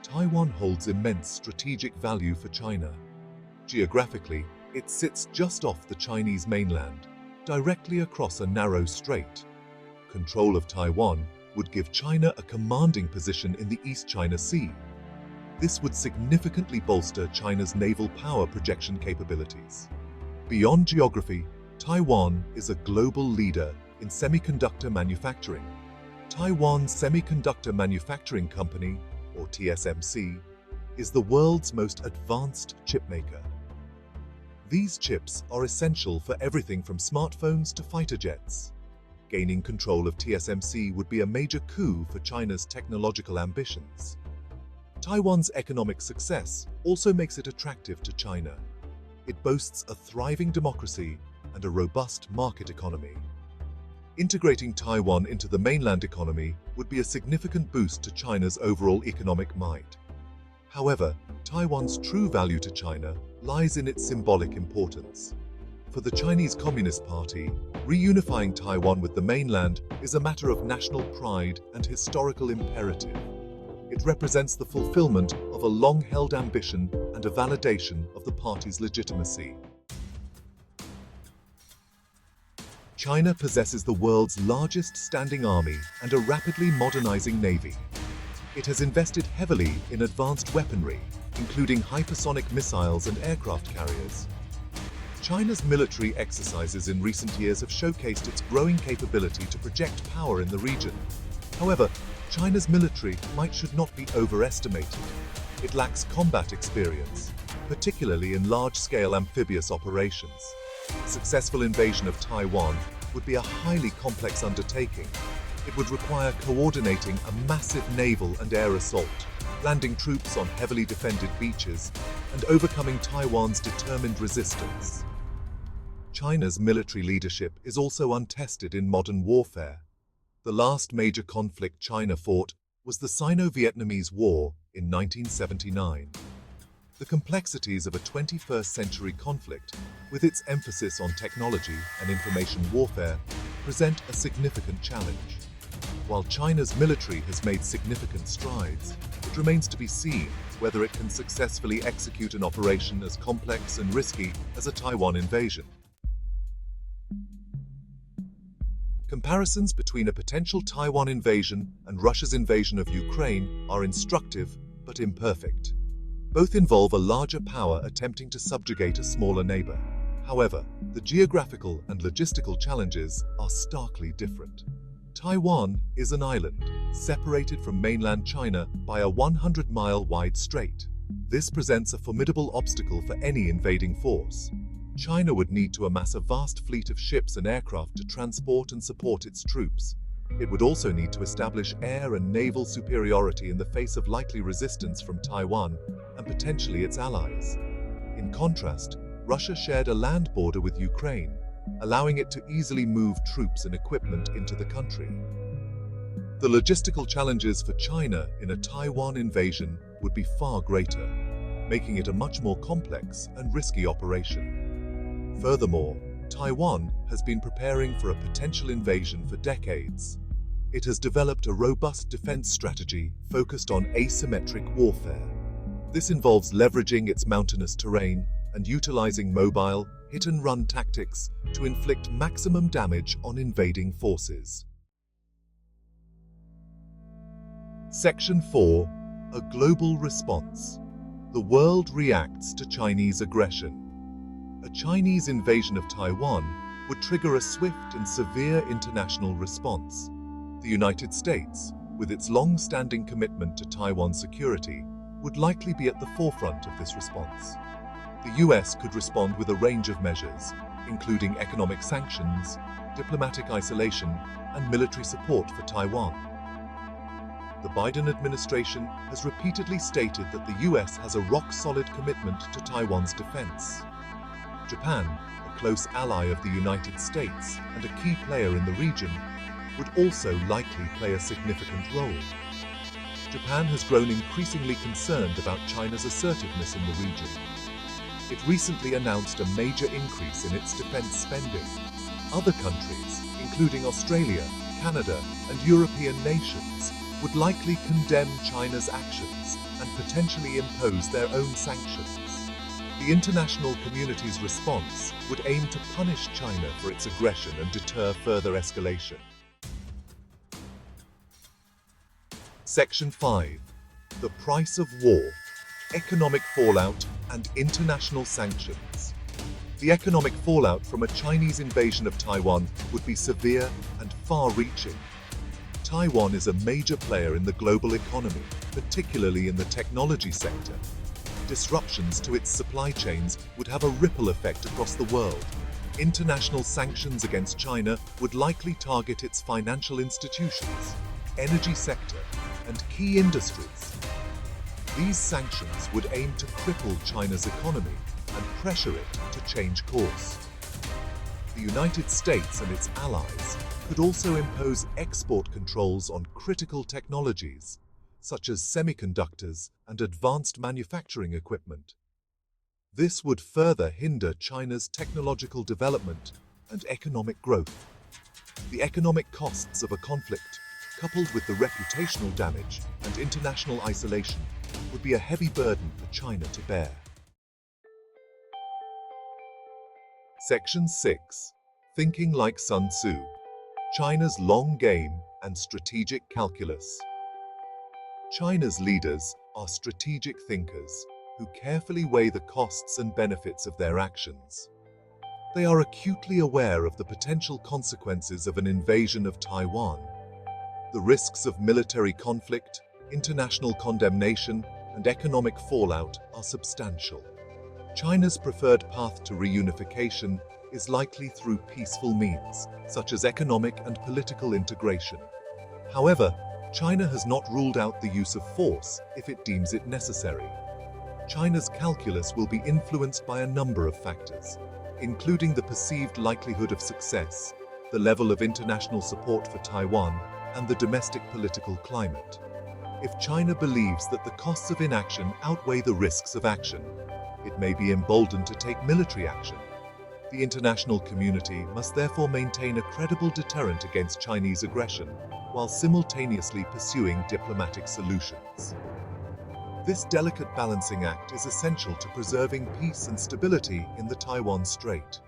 Taiwan holds immense strategic value for China. Geographically, it sits just off the Chinese mainland, directly across a narrow strait. Control of Taiwan would give China a commanding position in the East China Sea. This would significantly bolster China's naval power projection capabilities. Beyond geography, Taiwan is a global leader in semiconductor manufacturing. Taiwan Semiconductor Manufacturing Company, or TSMC, is the world's most advanced chipmaker. These chips are essential for everything from smartphones to fighter jets. Gaining control of TSMC would be a major coup for China's technological ambitions. Taiwan's economic success also makes it attractive to China. It boasts a thriving democracy and a robust market economy. Integrating Taiwan into the mainland economy would be a significant boost to China's overall economic might. However, Taiwan's true value to China lies in its symbolic importance. For the Chinese Communist Party, reunifying Taiwan with the mainland is a matter of national pride and historical imperative. It represents the fulfillment of a long-held ambition and a validation of the party's legitimacy. China possesses the world's largest standing army and a rapidly modernizing navy. It has invested heavily in advanced weaponry, including hypersonic missiles and aircraft carriers. China's military exercises in recent years have showcased its growing capability to project power in the region. However, China's military might should not be overestimated. It lacks combat experience, particularly in large-scale amphibious operations. Successful invasion of Taiwan would be a highly complex undertaking. It would require coordinating a massive naval and air assault, landing troops on heavily defended beaches, and overcoming Taiwan's determined resistance. China's military leadership is also untested in modern warfare. The last major conflict China fought was the Sino-Vietnamese War in 1979. The complexities of a 21st century conflict, with its emphasis on technology and information warfare, present a significant challenge. While China's military has made significant strides, it remains to be seen whether it can successfully execute an operation as complex and risky as a Taiwan invasion. Comparisons between a potential Taiwan invasion and Russia's invasion of Ukraine are instructive but imperfect. Both involve a larger power attempting to subjugate a smaller neighbor. However, the geographical and logistical challenges are starkly different. Taiwan is an island, separated from mainland China by a 100-mile wide strait. This presents a formidable obstacle for any invading force. China would need to amass a vast fleet of ships and aircraft to transport and support its troops. It would also need to establish air and naval superiority in the face of likely resistance from Taiwan and potentially its allies. In contrast, Russia shared a land border with Ukraine, allowing it to easily move troops and equipment into the country. The logistical challenges for China in a Taiwan invasion would be far greater, making it a much more complex and risky operation. Furthermore, Taiwan has been preparing for a potential invasion for decades. It has developed a robust defense strategy focused on asymmetric warfare. This involves leveraging its mountainous terrain and utilizing mobile, hit-and-run tactics to inflict maximum damage on invading forces. Section 4. A global response. The world reacts to Chinese aggression. A Chinese invasion of Taiwan would trigger a swift and severe international response. The United States, with its long-standing commitment to Taiwan's security, would likely be at the forefront of this response. The US could respond with a range of measures, including economic sanctions, diplomatic isolation, and military support for Taiwan. The Biden administration has repeatedly stated that the US has a rock-solid commitment to Taiwan's defense. Japan, a close ally of the United States and a key player in the region, would also likely play a significant role. Japan has grown increasingly concerned about China's assertiveness in the region. It recently announced a major increase in its defense spending. Other countries, including Australia, Canada, and European nations, would likely condemn China's actions and potentially impose their own sanctions. The international community's response would aim to punish China for its aggression and deter further escalation. Section 5. The price of war, economic fallout, and international sanctions. The economic fallout from a Chinese invasion of Taiwan would be severe and far-reaching. Taiwan is a major player in the global economy, particularly in the technology sector. Disruptions to its supply chains would have a ripple effect across the world. International sanctions against China would likely target its financial institutions, energy sector, and key industries. These sanctions would aim to cripple China's economy and pressure it to change course. The United States and its allies could also impose export controls on critical technologies, such as semiconductors and advanced manufacturing equipment. This would further hinder China's technological development and economic growth. The economic costs of a conflict, coupled with the reputational damage and international isolation, would be a heavy burden for China to bear. Section 6. Thinking like Sun Tzu. China's long game and strategic calculus. China's leaders are strategic thinkers who carefully weigh the costs and benefits of their actions. They are acutely aware of the potential consequences of an invasion of Taiwan. The risks of military conflict, international condemnation, and economic fallout are substantial. China's preferred path to reunification is likely through peaceful means, such as economic and political integration. However, China has not ruled out the use of force if it deems it necessary. China's calculus will be influenced by a number of factors, including the perceived likelihood of success, the level of international support for Taiwan, and the domestic political climate. If China believes that the costs of inaction outweigh the risks of action, it may be emboldened to take military action. The international community must therefore maintain a credible deterrent against Chinese aggression, while simultaneously pursuing diplomatic solutions. This delicate balancing act is essential to preserving peace and stability in the Taiwan Strait.